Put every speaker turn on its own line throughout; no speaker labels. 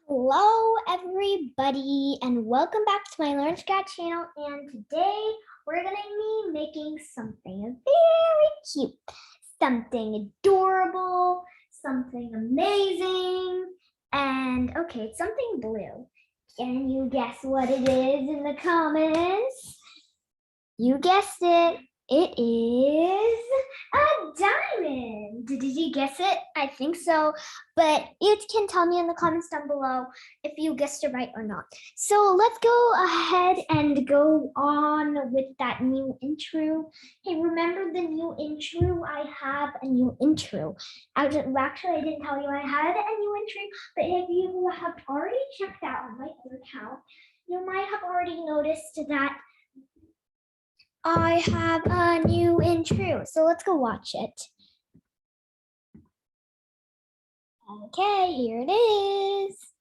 Hello everybody and welcome back to my Learn Scratch channel, and today we're going to be making something very cute, something adorable, something amazing, and okay, it's something blue. Can you guess what it is in the comments? You guessed it. It is a diamond. Did you guess it? I think so. But you can tell me in the comments down below if you guessed it right or not. So let's go ahead and go on with that new intro. Hey, remember the new intro? I have a new intro. Actually, I didn't tell you I had a new intro, but if you have already checked out on my other account, you might have already noticed that I have a new intro, so let's go watch it. Okay, here it is.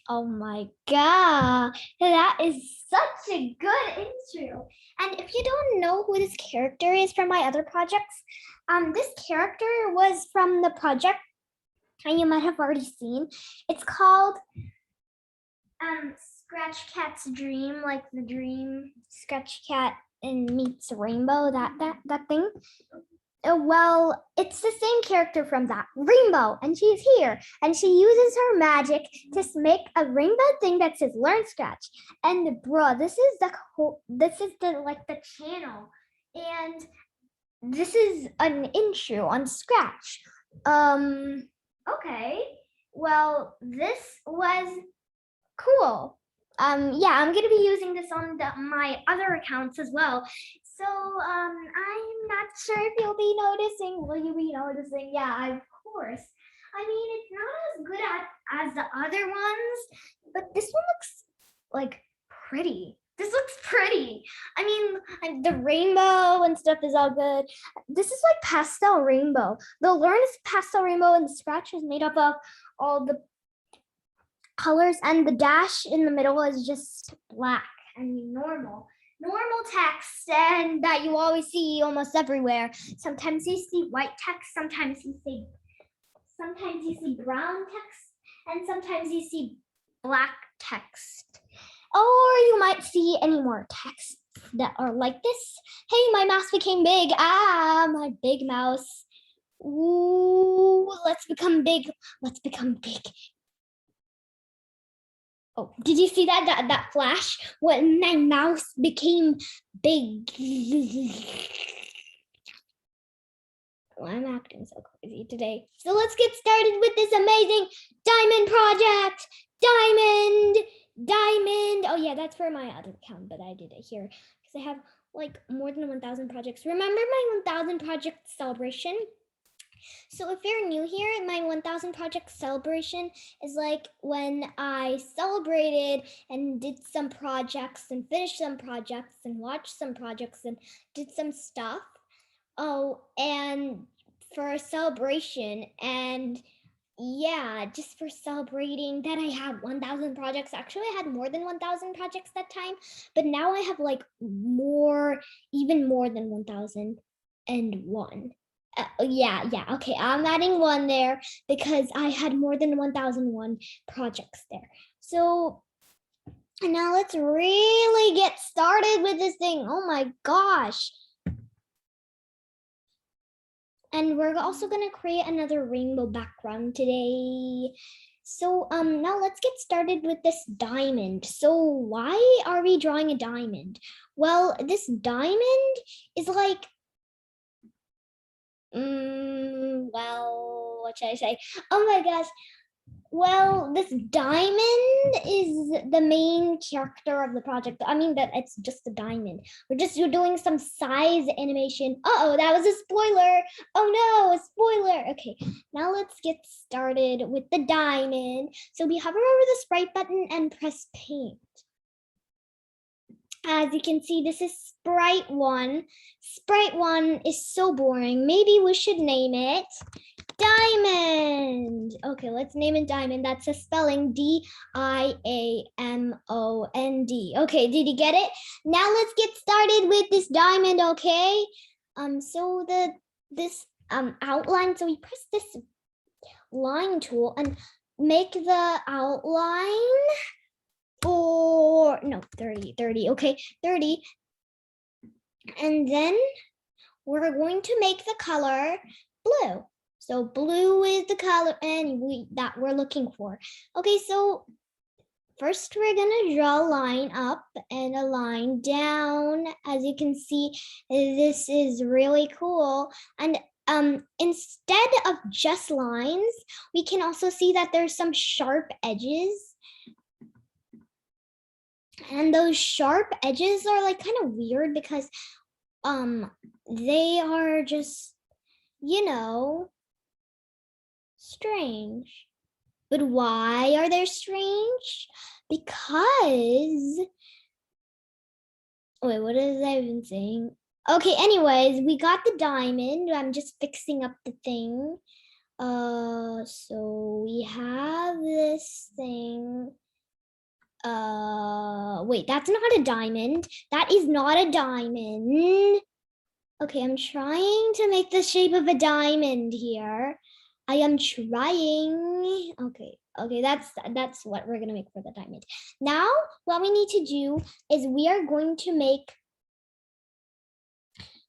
Oh my god, that is such a good intro. And if you don't know who this character is from my other projects, this character was from the project and you might have already seen. It's called Scratch Cat's Dream, like the dream Scratch Cat and meets Rainbow, that thing. Well, it's the same character from that, Rainbow, and she's here, and she uses her magic to make a rainbow thing that says Learn Scratch. And bro, this is the channel, and this is an intro on Scratch. Okay, well, this was cool. Yeah, I'm gonna be using this on my other accounts as well. So I'm not sure if you'll be noticing. Will you be noticing? Yeah, of course. I mean, it's not as good as the other ones, but this one looks like pretty. This looks pretty. I mean, the rainbow and stuff is all good. This is like pastel rainbow. The Learn is pastel rainbow, and the Scratch is made up of all the colors, and the dash in the middle is just black and normal text, and that you always see almost everywhere. Sometimes you see white text, sometimes you see brown text, and sometimes you see black text, or you might see any more texts that are like this. Hey, my mouse became big. My big mouse. Ooh, let's become big. Oh, did you see that flash when my mouse became big? Oh, I'm acting so crazy today. So let's get started with this amazing diamond project. Diamond. Oh yeah, that's for my other account, but I did it here because I have like more than 1,000 projects. Remember my 1,000 project celebration? So if you're new here, my 1,000 project celebration is like when I celebrated and did some projects and finished some projects and watched some projects and did some stuff. Oh, and for a celebration, and yeah, just for celebrating that I had 1,000 projects. Actually, I had more than 1,000 projects that time, but now I have like even more than 1,001. Yeah, okay, I'm adding one there because I had more than 1,001 projects there. So now let's really get started with this thing. Oh my gosh. And we're also gonna create another rainbow background today. So now let's get started with this diamond. So why are we drawing a diamond? Well, this diamond is like, well, what should I say? Oh my gosh. Well, this diamond is the main character of the project. I mean that it's just a diamond. You're doing some size animation. Uh-oh, that was a spoiler. Oh no, a spoiler. Okay, now let's get started with the diamond. So we hover over the sprite button and press paint. As you can see, this is sprite 1. Sprite 1 is so boring. Maybe we should name it diamond. Okay, let's name it diamond. That's a spelling diamond. Okay, did you get it? Now let's get started with this diamond, okay? So this outline, so we press this line tool and make the outline for 30, okay, 30. And then we're going to make the color blue. So blue is the color that we're looking for. Okay, so first we're gonna draw a line up and a line down. As you can see, this is really cool. And instead of just lines, we can also see that there's some sharp edges. And those sharp edges are like kind of weird because they are just, you know, strange. But why are they strange? Because, wait, what is I even saying? Okay, anyways, we got the diamond. I'm just fixing up the thing. So we have this thing. Wait, that's not a diamond. That is not a diamond. Okay, I'm trying to make the shape of a diamond here. I am trying. Okay, that's what we're gonna make for the diamond. Now, what we need to do is we are going to make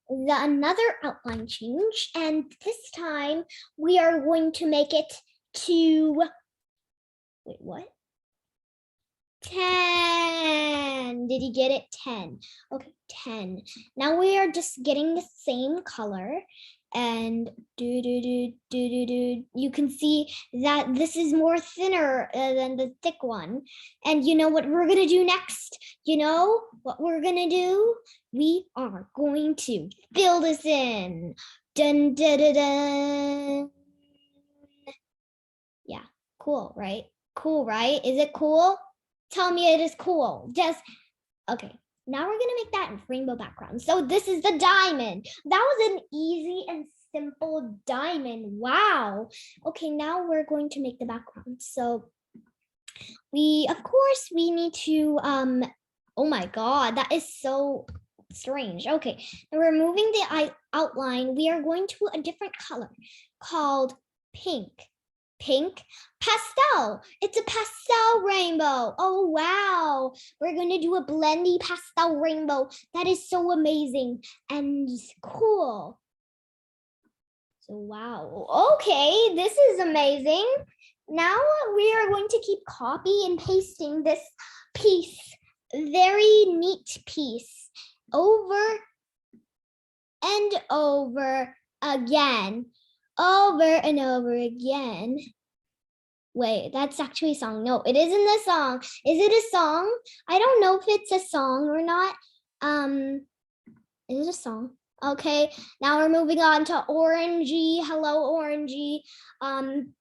another outline change, and this time we are going to make it to, wait, what? 10. Did you get it? 10. Okay, 10. Now we are just getting the same color, and you can see that this is more thinner than the thick one. And you know what we're gonna do next? You know what we're gonna do? We are going to fill this in. Dun, dun, dun, dun. Yeah, cool, right? Cool, right? Is it cool? Tell me it is cool. Just, okay. Now we're gonna make that rainbow background. So this is the diamond. That was an easy and simple diamond. Wow. Okay, now we're going to make the background. So of course we need to, oh my God, that is so strange. Okay, now we're moving the outline. We are going to a different color called pink. Pink pastel. It's a pastel rainbow. Oh wow, we're gonna do a blendy pastel rainbow. That is so amazing and cool. So wow, okay, this is amazing. Now we are going to keep copy and pasting this piece, very neat piece, over and over again. Over and over again. Wait, that's actually a song. No, it isn't a song. Is it a song? I don't know if it's a song or not. Is it a song? Okay, now we're moving on to Orangey. Hello, Orangey. And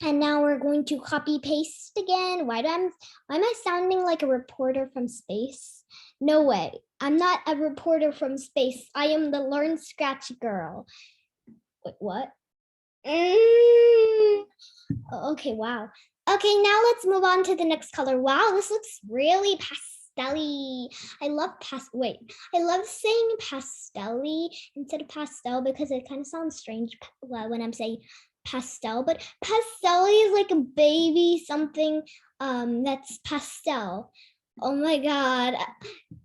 now we're going to copy paste again. Why am I sounding like a reporter from space? No way. I'm not a reporter from space. I am the Learn Scratch girl. Wait, what? Okay, wow. Okay, now let's move on to the next color. Wow, this looks really pastel-y. I love I love saying pastel-y instead of pastel because it kind of sounds strange when I'm saying pastel, but pastel is like a baby something that's pastel. Oh my God.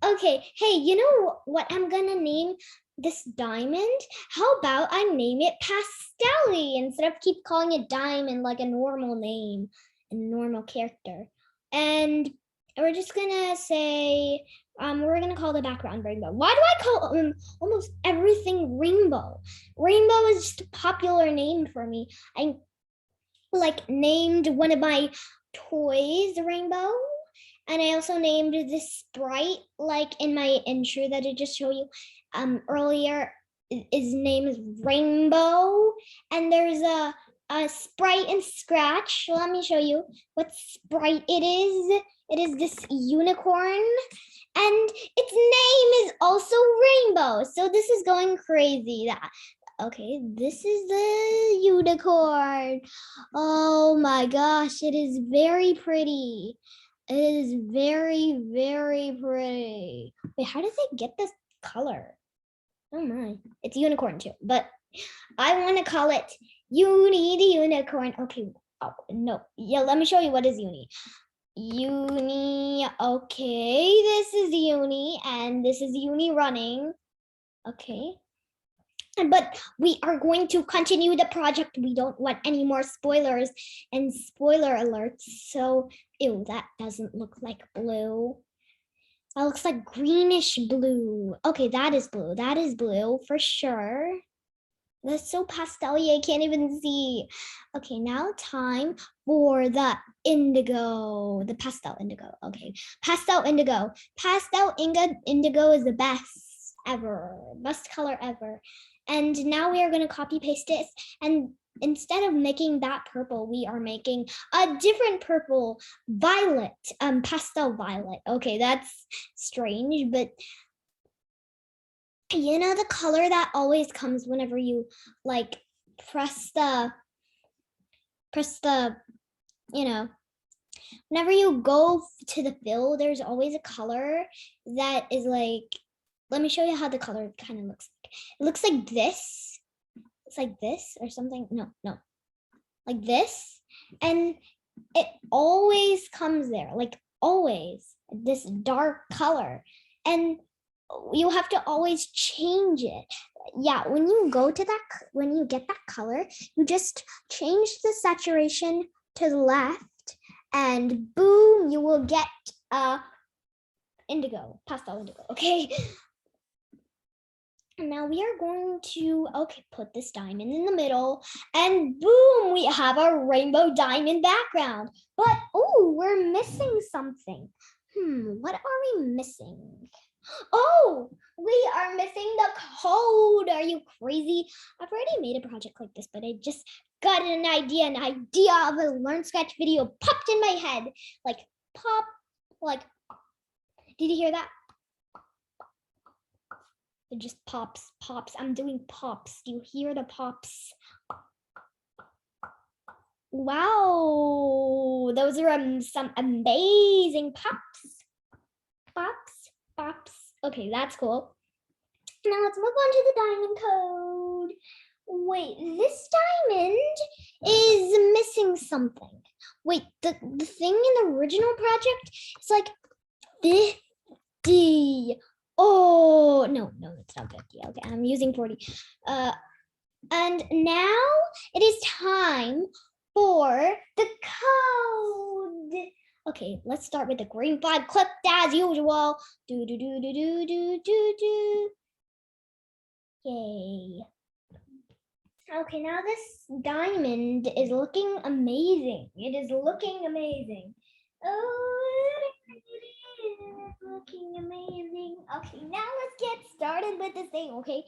Okay, hey, you know what I'm gonna name this diamond? How about I name it Pastel-y instead of keep calling it diamond like a normal name, a normal character. And we're just gonna say, we're gonna call the background rainbow. Why do I call almost everything rainbow? Rainbow is just a popular name for me. I like named one of my toys Rainbow. And I also named this sprite, like in my intro that I just showed you earlier. His name is Rainbow. And there's a sprite in Scratch. Let me show you what sprite it is. It is this unicorn. And its name is also Rainbow. So this is going crazy. Okay, this is the unicorn. Oh my gosh, it is very pretty. It is very, very pretty. Wait, how did they get this color? Oh my, it's unicorn too, but I want to call it Uni the unicorn. Okay, oh no, yeah, let me show you what is Uni. Uni, okay, this is Uni, and this is Uni running. Okay. But we are going to continue the project. We don't want any more spoilers and spoiler alerts. So, ew, that doesn't look like blue. That looks like greenish blue. Okay, that is blue. That is blue for sure. That's so pastel-y, I can't even see. Okay, now time for the indigo, the pastel indigo. Okay, pastel indigo. Pastel indigo is the best ever, best color ever. And now we are going to copy paste this. And instead of making that purple, we are making a different purple, violet, pastel violet. Okay, that's strange, but you know the color that always comes whenever you like press the you know, whenever you go to the fill, there's always a color that is like, let me show you how the color kind of looks like. It looks like this. It's like this or something. No, like this. And it always comes there, like always, this dark color. And you have to always change it. Yeah, when you go to that, when you get that color, you just change the saturation to the left and boom, you will get indigo, pastel indigo, okay? Now we are going to, okay, put this diamond in the middle and boom, we have a rainbow diamond background. But, oh, we're missing something. What are we missing? Oh, we are missing the code. Are you crazy? I've already made a project like this, but I just got an idea of a Learn Scratch video popped in my head. Like pop, like, did you hear that? It just pops. I'm doing pops. Do you hear the pops? Wow, those are some amazing pops. Pops. Okay, that's cool. Now let's move on to the diamond code. Wait, this diamond is missing something. Wait, the thing in the original project is like 50. Oh, no, it's not 50. Okay, I'm using 40. And now it is time for the code. Okay, let's start with the green flag clicked as usual. Do. Yay. Okay, now this diamond is looking amazing. It is looking amazing. Oh, it is looking amazing. Okay, now let's get started with this thing, okay?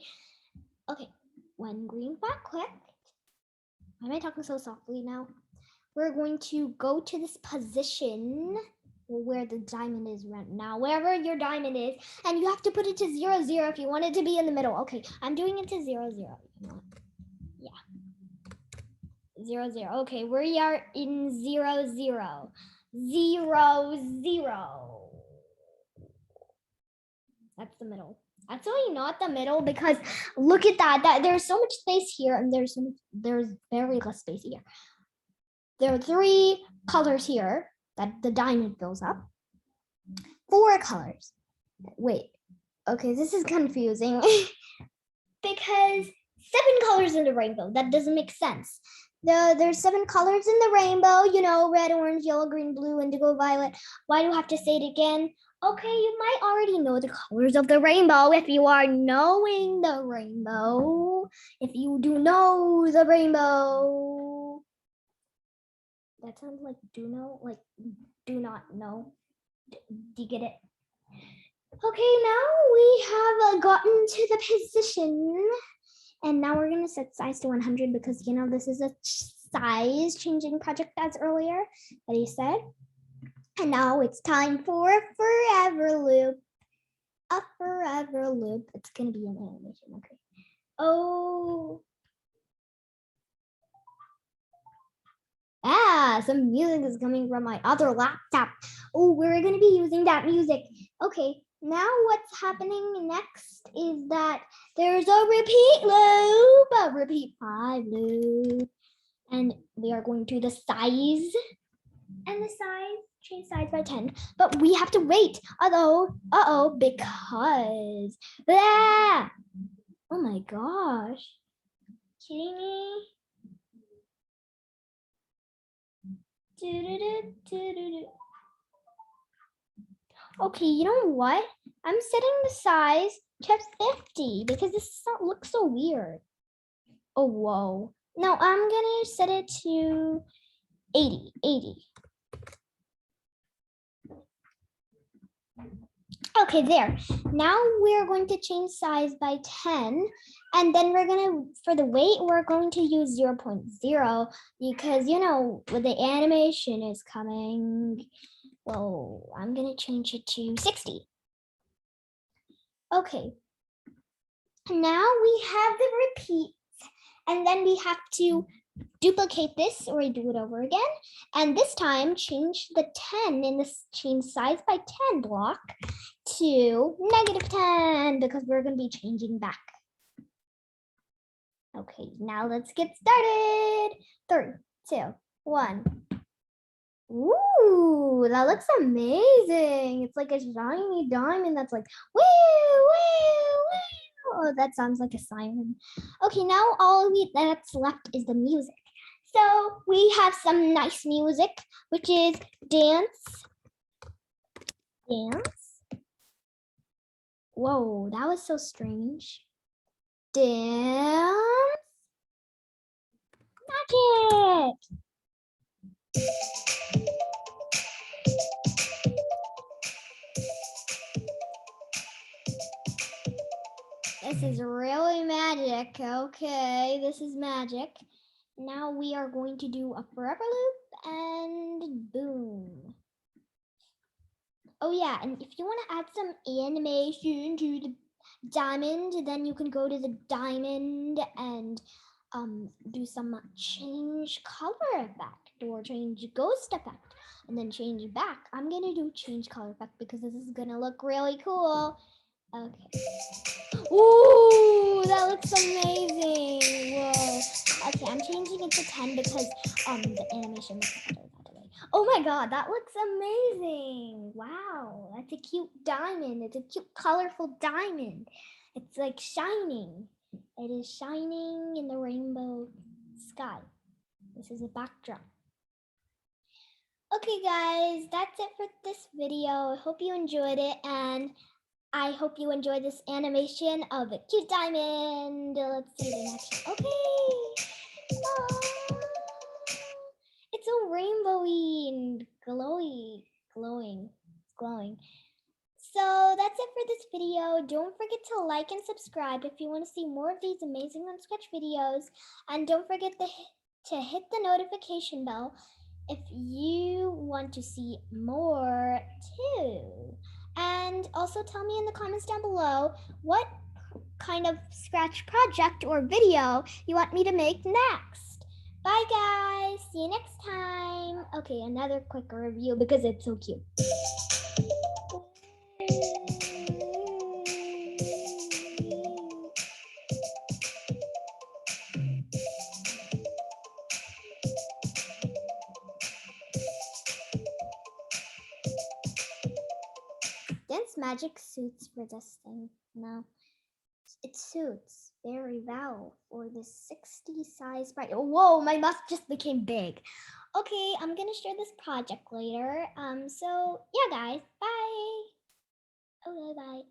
Okay, when green flag clicked, why am I talking so softly now? We're going to go to this position where the diamond is right now, wherever your diamond is, and you have to put it to 0, 0 if you want it to be in the middle. Okay, I'm doing it to 0, 0. Yeah. 0, 0. Okay, we are in 0, 0. 0, 0. That's the middle. Actually, not the middle, because look at that. There's so much space here, and there's very less space here. There are 3 colors here that the diamond fills up. 4 colors. Wait. Okay, this is confusing because 7 colors in the rainbow. That doesn't make sense. There's 7 colors in the rainbow, you know, red, orange, yellow, green, blue, indigo, violet. Why do I have to say it again? Okay, you might already know the colors of the rainbow if you are knowing the rainbow. If you do know the rainbow. That sounds like do know, like do not know. Do you get it? Okay, now we have gotten to the position. And now we're going to set size to 100 because, you know, this is a size changing project as earlier that he said. And now it's time for a forever loop. A forever loop. It's going to be an animation. Okay. Oh. Ah, some music is coming from my other laptop. Oh, we're going to be using that music. Okay, now what's happening next is that there's a repeat loop, a repeat 5 loop. And we are going to the size and the size, change size by 10. But we have to wait. Because, blah. Oh my gosh. Kidding me? Okay, you know what? I'm setting the size to 50 because this looks so weird. Oh, whoa. No, I'm gonna set it to 80. Okay, there. Now we're going to change size by 10. And then we're gonna, for the weight, we're going to use 0.0 because, you know, when the animation is coming, well, I'm gonna change it to 60. Okay. Now we have the repeat, and then we have to duplicate this or do it over again. And this time change the 10 in this change size by 10 block to -10 because we're going to be changing back. Okay, now let's get started. 3, 2, 1. Ooh, that looks amazing. It's like a shiny diamond that's like, woo, woo, woo. Oh, that sounds like a siren. Okay, now all that's left is the music. So we have some nice music, which is dance. Whoa, that was so strange. Dance. Magic. This is really magic. Okay, this is magic. Now we are going to do a forever loop and boom. Oh yeah, and if you want to add some animation to the diamond, then you can go to the diamond and do some change color effect or change ghost effect and then change back. I'm gonna do change color effect because this is gonna look really cool. Okay. Ooh, that looks amazing. Whoa. Okay, I'm changing it to 10 because the animation looks better that way. Oh my god, that looks amazing. Wow, that's a cute diamond. It's a cute, colorful diamond. It's like shining. It is shining in the rainbow sky. This is a backdrop. Okay, guys, that's it for this video. I hope you enjoyed it, and I hope you enjoyed this animation of a cute diamond. Let's see the next one. Okay. Aww. It's so rainbowy and glowing. So that's it for this video. Don't forget to like and subscribe if you want to see more of these amazing Scratch videos. And don't forget to hit the notification bell if you want to see more too. And also tell me in the comments down below what kind of Scratch project or video you want me to make next. Bye guys, see you next time. Okay, another quick review because it's so cute. Dance magic suits for this thing. No, it suits very well for this 60 size sprite. Whoa, my mouth just became big. Okay, I'm gonna share this project later. So yeah, guys, bye. Okay, bye.